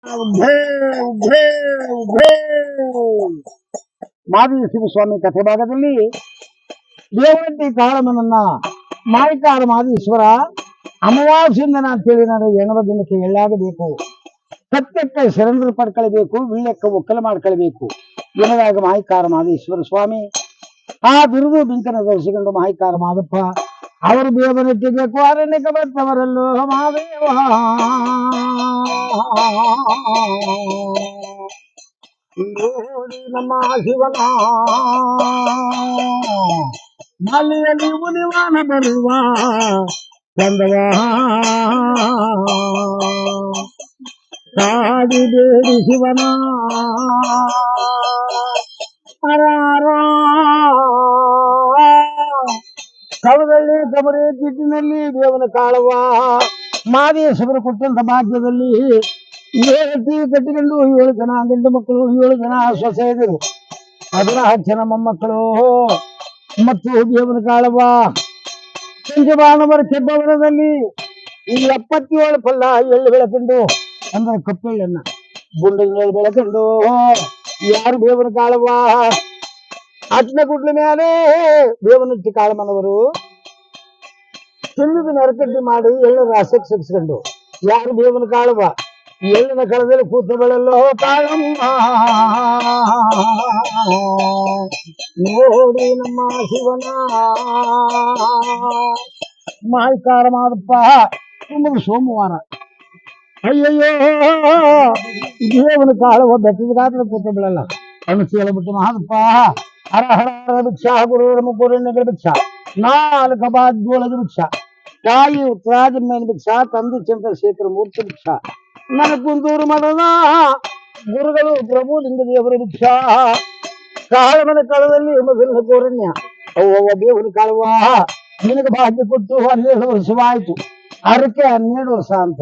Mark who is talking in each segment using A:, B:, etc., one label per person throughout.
A: ಉಘ್ರೇ ಉಘ್ರೇ ಉಘ್ರೇ ಮಾದೇಶ್ವರ ಸ್ವಾಮಿ ಕಥೆ ಭಾಗದಲ್ಲಿ ದೇವರಟ್ಟಿ ಕಾಳಮ್ಮನನ್ನ ಮಾಯಿಕಾರ ಮಾದೇಶ್ವರ ಅಮಾವಾಸ್ಯೆಯಿಂದ ಅಂತೇಳಿ ನಾನು ಎಣವ ದಿನಕ್ಕೆ ಎಳ್ಳಾಗಬೇಕು, ಸತ್ಯಕ್ಕೆ ಶರಣರು ಪಡ್ಕೊಳ್ಬೇಕು, ವೀಳ್ಯಕ್ಕೆ ಒಕ್ಕಲ ಮಾಡ್ಕೊಳ್ಬೇಕು ಎನ್ನದಾಗ ಮಾಯಿಕಾರ ಮಾದೇಶ್ವರ ಸ್ವಾಮಿ ಆ ಬಿರುದು ಬಿಂಕನ ಧರಿಸಿಕೊಂಡು ಮಾಯಿಕಾರ ಮಾದಪ್ಪ ಅವರು ದೇವರಟ್ಟಿಬೇಕು ಅರಣ್ಯಕ್ಕೆ ಬರ್ತವರಲ್ಲೋ ಮಾದೇವ ನೋಡಿ ನಮ್ಮ ಶಿವನ ಮಲೆಯಲ್ಲಿ ಮುನಿವಾನ ಬರುವ ಚಂದವ ಕಾಡಿ ಬೇಡಿ ಶಿವನ ಕವದಲ್ಲಿ ಕಬರಿ ಕಿಟ್ಟಿನಲ್ಲಿ ದೇವನ ಕಾಳುವ ಮಾದೇಶ್ವರ ಕೊಟ್ಟಂತ ಭಾಗ್ಯದಲ್ಲಿ 7 ಟಿವಿ ಕಟ್ಟಿಕೊಂಡು 7 ಜನ ಗಂಡು ಮಕ್ಕಳು 7 ಜನ ಸೊಸೆಯರು 16 ಜನ ಮೊಮ್ಮಕ್ಕಳು ಮತ್ತು ದೇವನ ಕಾಳುವ ಪಂಚಬಾಣವರ ಕೆಬ್ಬವರದಲ್ಲಿ 77 ಪಲ್ಲ ಎಳ್ಳು ಬೆಳಕೊಂಡು ಅಂದ್ರೆ ಕಪ್ಪೆಳ್ಳನ್ನ ಗುಂಡಿನ ಬೆಳಕೊಂಡು ಯಾರು ದೇವನ ಕಾಳುವ ಅಟ್ನ ಗುಡ್ಲ ಮೇಲೆ ದೇವನಟ್ಟಿ ಕಾಳಮ್ಮನವರು ಚಿನ್ನದ ನರಕಟ್ಟಿ ಮಾಡಿ ಎಳ್ಳು ರಾಸಕ್ಕೆ ಸಿಕ್ಸ್ಕೊಂಡು ಯಾರು ದೇವನ ಕಾಳುವ ಎಳ್ಳಿನ ಕಳದಲ್ಲಿ ಕೂತು ಬೆಳಲ್ಲೋ ಕಾಳಮ್ಮ ನೋಡಿ ನಮ್ಮ ಶಿವನ ಮಾಯಿಕಾರ ಮಾದಪ್ಪ ತುಂಬ ಸೋಮವಾರ ಅಯ್ಯಯ್ಯೋ ದೇವನ ಕಾಳುವ ಬೆಟ್ಟದ ಗಾತ್ರ ಕೂತು ಬೆಳಲ್ಲ ಅನ್ನು ಕೇಳಬಿಟ್ಟು ಮಾದಪ್ಪ ಹರ ಹರ ಹರ ಭಿಕ್ಷಾ ಗುರು ಮುಗುರಣ್ಯಗಳ ಭಿಕ್ಷಾ 4 ಬಾದ್ಯೊಳಗೆ ಭಿಕ್ಷಾ ತಾಯಿ ಉತ್ತರಾಜಮೇನ ಭಿಕ್ಷಾ ತಂದೆ ಚಂದ್ರಶೇಖರ ಮೂರ್ತಿ ಭಿಕ್ಷಾ ನನ್ನ ಕುಂದೂರು ಮಠದ ಗುರುಗಳು ಪ್ರಭು ಲಿಂಗದೇವರ ಭಿಕ್ಷಾ ಕಾಳಮನ ಕಾಲದಲ್ಲಿ ಮೊದಲಿನ ಕೋರಣ್ಯ ಅವ್ವ ದೇವರ ಕಾಳುವ ನಿನಗೆ ಭಾಗ್ಯ ಕೊಟ್ಟು 12 ವರ್ಷವಾಯ್ತು ಅದಕ್ಕೆ 12 ವರ್ಷ ಅಂತ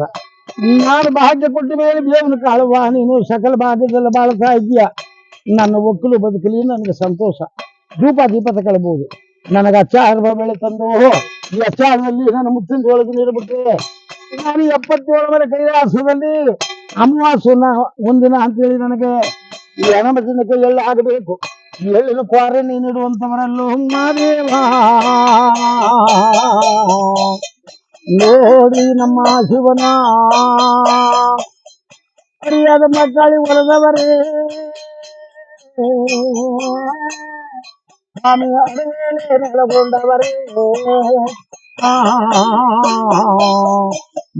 A: ನಾನು ಭಾಗ್ಯ ಕೊಟ್ಟ ಮೇಲೆ ದೇವನ ಕಾಳುವ ನೀನು ಸಕಲ ಭಾಗ್ಯದಲ್ಲ ಬಾಳ್ತಾ ಇದೀಯ ನನ್ನ ಒಕ್ಕಲು ಬದುಕಲಿ ನನಗೆ ಸಂತೋಷ ಧೂಪ ದೀಪ ತಗೊಳ್ಬಹುದು ನನಗೆ ಅಚ್ಚಾರ ಬೆಳೆ ತಂದು ಈ ಅಚ್ಚಾರದಲ್ಲಿ ನನ್ನ ಮುತ್ತಿನ ಒಳಗೆ ನೀಡಬಿಟ್ರೆ ನಾನು 77 ಕೈಲಾಸದಲ್ಲಿ ಅಮಾವಾಸ್ಯನ ಒಂದಿನ ಅಂತೇಳಿ ನನಗೆ ಈ ಹಣಮತಿನಕ್ಕೆ ಎಳ್ಳು ಆಗಬೇಕು ಎಳ್ಳಿನ ಕ್ವಾರಣಿ ನೀಡುವಂತವರಲ್ಲೂ ಮಾದೇವ ನೋಡಿ ನಮ್ಮ ಶಿವನ ಸರಿಯಾದ ಮಕ್ಕಳಿ ಹೊರದವರೇ ಸ್ವಾಮಿ ನೆಲಗೊಂಡವರೇ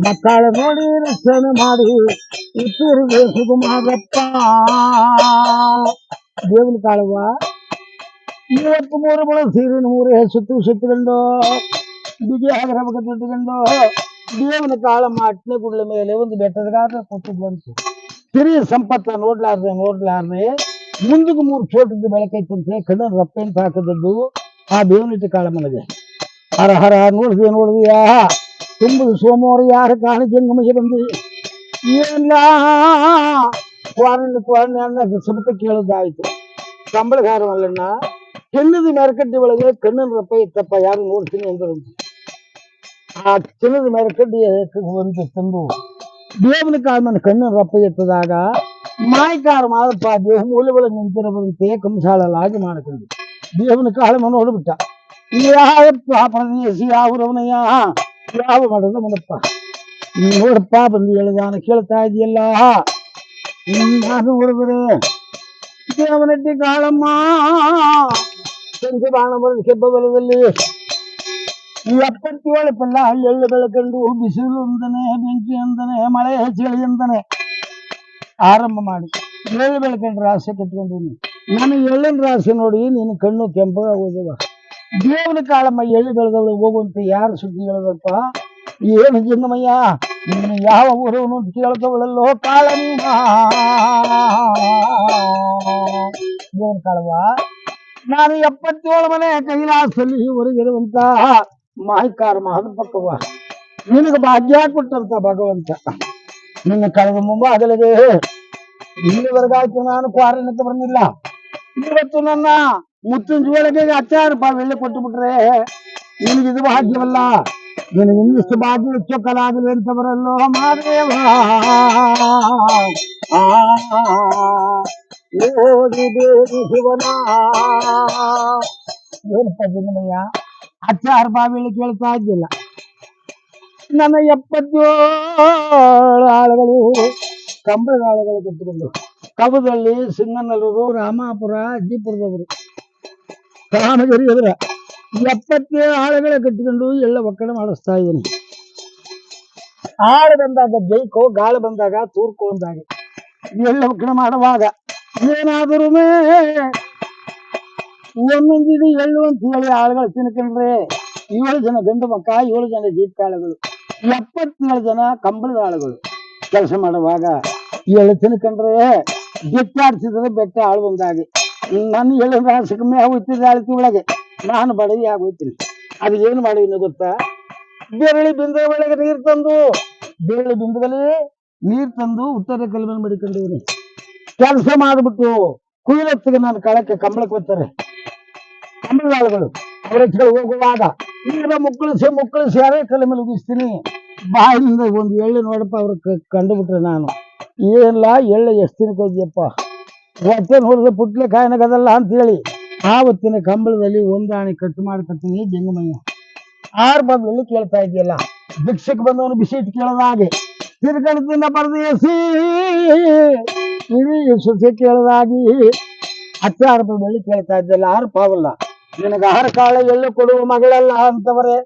A: ಮಕ್ಕಳ ನೋಡಿ ರಕ್ಷಣೆ ಮಾಡಿ ಇತ್ತಿರಿಗೆ ಸುಗುಮಾರಪ್ಪ ದೇವನ ಕಾಳುವ 23 ಬಳ ಸೀರಿನ 3 ಸುತ್ತುಕೊಂಡು ಬಿಗಿ ಆಗರಬೇಕು ತಿಟ್ಟುಕೊಂಡು ದೇವನ ಕಾಳಮ್ಮ ಅಟ್ನೆ ಗುಡ್ಲ ಮೇಲೆ ಒಂದು ಬೆಟ್ಟದ ಗಾತ್ರ ಕೂತಿದ್ವಂತು ಸಿರಿ ಸಂಪತ್ತ ನೋಡ್ಲಾರ್ದೆ ಮುಂದಕ್ಕೆ 3 ಚೋಟದ ಬೆಳಕೈತಂತೆ ಕಣ್ಣ ರಪ್ಪೆ ಅಂತ ಹಾಕದದ್ದು ಆ ದೇವನಟ್ಟಿ ಕಾಳಮ್ಮನಿಗೆ ಹರ ಹರ ನೋಡಿದ್ಯಾ ತುಂಬದು ಸೋಮವಾರ ಯಾರ ಕಾಣ ಜಂಗಮಿಗೆ ಬಂದಿ ಏನಿಲ್ಲ ಕ್ವಾರಣ್ಯ ಅನ್ನ ಸಬಕ ಕೇಳೋದಾಯ್ತು ಕಂಬಳಗಾರವಲ್ಲಣ್ಣ ಚಿನ್ನದ ಮೆರಕಡ್ಡಿ ಒಳಗೆ ಕಣ್ಣನ ರಪ್ಪ ಇತ್ತಪ್ಪ ಯಾರು ನೋಡ್ತೀನಿ ಅಂದ್ರು ಆ ಚಿನ್ನದ ಮೆರಕಡ್ಡಿ ಒಂದು ತಂದು ದೇವನ ಕಾಳಮ್ಮನ ಕಣ್ಣನ ರಪ್ಪ ಎತ್ತದಾಗ ಮಾಯಿಕಾರ ಮಾದಪ್ಪ ದೇಹ ಮೂಲೆಗಳು ನಿಂತಿರಬಂತೆ ಕಂಸಾಳಲಾಗಿ ಮಾಡಿಕೊಂಡು ದೇವನ ಕಾಳಮ್ಮ ನೋಡ್ಬಿಟ್ಟ ಯಾವಪ್ಪ ಪ್ರದೇಶ ಯಾವರವನಯ್ಯ ಯಾವ ಮಾಡೋದ ಮನಪ್ಪ ನೋಡಪ್ಪ ಬಂದು ಹೇಳಿದಾನ ಕೇಳ್ತಾ ಇದೆಯಲ್ಲ ನಾನು ನೋಡಿದ್ರೆ ದೇವನಟ್ಟಿ ಕಾಳಮ್ಮ ಸಂಜೆ ಬಾಣ ಬರೆದ ಕೆಬ್ಬ ಬಲದಲ್ಲಿ 77 ಪಲ್ಲ ಎಳ್ಳು ಬೆಳಕಂಡು ಬಿಸಿಲು ಅಂದನೆ ಬೆಂಕಿ ಅಂದನೆ ಮಳೆ ಚಳಿ ಅಂದನೆ ಆರಂಭ ಮಾಡಿ ಎಳ್ಳು ಬೆಳಕಂಡು ರಾಶಿ ಕಟ್ಕೊಂಡಿನಿ ನಾನು ಎಳ್ಳಿನ ರಾಶಿ ನೋಡಿ ನೀನು ಕಣ್ಣು ಕೆಂಪಗ ಹೋದವ ದೇವನ ಕಾಳಮ್ಮ ಎಳ್ಳು ಬೆಳೆದವಳು ಹೋಗುವಂತ ಯಾರು ಸುದ್ದಿ ಹೇಳದಪ್ಪ ಏನು ಜಂಗಮಯ್ಯ ನೀನು ಯಾವ ಊರವನು ಅಂತ ಕೇಳ್ತವಳಲ್ಲೋ ಕಾಳಮ್ಮ ದೇವನ ಕಾಳವ ನಾನು 77 ಮನೆ ಕೈಲಾಸದಲ್ಲಿ ಹೊರಗಿರುವಂತ ಮಾಯಿಕಾರ ಮಾದಪ್ಪಕ್ಕವ ನಿನಗೆ ಭಾಗ್ಯ ಕೊಟ್ಟಂತ ಭಗವಂತ ನಿನ್ನ ಕಳೆದ ಮುಂಭಾಗಲಿಗೆ ಇಲ್ಲಿವರೆಗಾಯ್ತು ನಾನು ಕ್ವಾರಣ್ಯಕ್ಕೆ ಬಂದಿಲ್ಲ ಇವತ್ತು ನನ್ನ ಮುತ್ತಿನ ಜೋಳಿಗೆ 10,000 ರೂಪಾಯಿ ಬೆಳ್ಳಿ ಕೊಟ್ಟು ಬಿಟ್ರೆ ನಿನಗಿದು ಭಾಗ್ಯವಲ್ಲ ನಿನಗೆ ಇನ್ನಿಷ್ಟು ಬಾಗಿಲು ಚೊಕ್ಕಲಾಗಲಿ ಅಂತ ಬರಲ್ಲೋ ಮಾದೇವ. ಆ ಓದಿ ದೇವಿ ಶಿವನ ಏನಪ್ಪ ಜಿನ್ನಯ್ಯ ಅಚ್ಚಾರ ಬಾವಿಳಿ ಕೇಳ್ತಾ ಇದ್ದಿಲ್ಲ. ನನ್ನ 77 ಆಳುಗಳು ಕಂಬಳದ ಆಳುಗಳು ಕಟ್ಟಿಕೊಂಡು ಕಬದಲ್ಲಿ ಸಿಂಗನಲ್ಲೂರು, ರಾಮಾಪುರ, ಅಜ್ಜಿಪುರದವರು, ಕಾಮಗಿರಿ ಎದುರ 77 ಆಳುಗಳ ಕಟ್ಟಿಕೊಂಡು ಎಲ್ಲ ಒಕ್ಕಣೆ ಮಾಡಿಸ್ತಾ ಇದ್ದೀನಿ. ಆಳು ಬಂದಾಗ ಜೈಕೋ, ಗಾಳಿ ಬಂದಾಗ ತೂರ್ಕೋ ಅಂದಾಗ ಎಲ್ಲ ಒಕ್ಕಣೆ ಮಾಡುವಾಗ ಏನಾದರೂ ಒಂದೊಂದಿದು ಎಳ್ಳು ಅಂತ ಹೇಳಿ ಆಳುಗಳು ತಿನ್ಕೊಂಡ್ರೆ 7 ಜನ ಗಂಡು ಮಕ್ಕ, 7 ಜನ ಜೀತಾಳುಗಳು, 77 ಜನ ಕಂಬಳದ ಆಳುಗಳು ಕೆಲಸ ಮಾಡುವಾಗ ಎಳ್ಳು ತಿನ್ಕೊಂಡ್ರೆ ಬೆಟ್ಟಾಡ್ಸಿದ್ರೆ ಬೆಟ್ಟ ಆಳು ಬಂದಾಗೆ ನನ್ನ ಎಳ್ಳು ರಾಸಕಮ್ಮೆ ಆಗೋಯ್ತಿದ್ರೆ ಆಳ್ತಿ ಒಳಗೆ ನಾನು ಬಡವಿ ಆಗೋಯ್ತೀನಿ. ಅದು ಏನು ಮಾಡಿದೀನಿ ಗೊತ್ತಾ? ಬೆರಳಿ ಬಿಂದ ಒಳಗೆ ನೀರು ತಂದು, ಬೆರಳಿ ಬಿಂದದಲ್ಲಿ ನೀರು ತಂದು ಉತ್ತರ ಕಲ್ಮನ್ ಮಡಿಕೊಂಡಿದ್ದೀನಿ. ಕೆಲಸ ಮಾಡಿಬಿಟ್ಟು ಕುಯ್ಲತ್ತಿಗೆ ನಾನು ಕಳಕ್ಕೆ ಕಂಬಳಕ್ಕೆ ಬರ್ತಾರೆ ಕಂಬಳದ ಆಳುಗಳು. ಅವರ ಹೋಗುವಾಗ ಈಗ ಮುಕ್ಕಳಿಸಿ ಅದೇ ಕಲೆ ಮೇಲೆ ಉಗಿಸ್ತೀನಿ. ಬಾಯಿನಿಂದ ಒಂದು ಎಳ್ಳು ನೋಡಪ್ಪ ಅವ್ರ ಕಂಡುಬಿಟ್ರೆ ನಾನು ಏನಿಲ್ಲ ಎಳ್ಳು ಎಷ್ಟು ತಿನ್ಕೋದ್ಯಪ್ಪ ಹೊಟ್ಟೆ ನೋಡಿದ್ರೆ ಪುಟ್ಲೆ ಕಾಯಿನಗದಲ್ಲ ಅಂತೇಳಿ ಆವತ್ತಿನ ಕಂಬಳದಲ್ಲಿ ಒಂದಾಣಿ ಕಟ್ಟು ಮಾಡ್ಕೊತೀನಿ. ಜಂಗಮಯ್ಯ 6 ಬಾಗಿಲಲ್ಲಿ ಕೇಳ್ತಾ ಇದೆಯಲ್ಲ, ಭಿಕ್ಷಕ್ಕೆ ಬಂದವನು ಬಿಸಿ ಇಟ್ಟು ಕೇಳದ ಹಾಗೆ ತಿರ್ಗಣದಿಂದ ಪರದೇಸಿ ಇಡೀ ಸುಸಿ ಕೇಳದಾಗಿ 16 ಬಾಗಿಲಲ್ಲಿ ಕೇಳ್ತಾ ಇದ್ದಲ್ಲ. 6 ಪಾವಲ್ಲ ನಿನಗೆ 6 ಕಾಳ ಎಳ್ಳು ಕೊಡುವ ಮಗಳಲ್ಲ ಅಂತವರೇ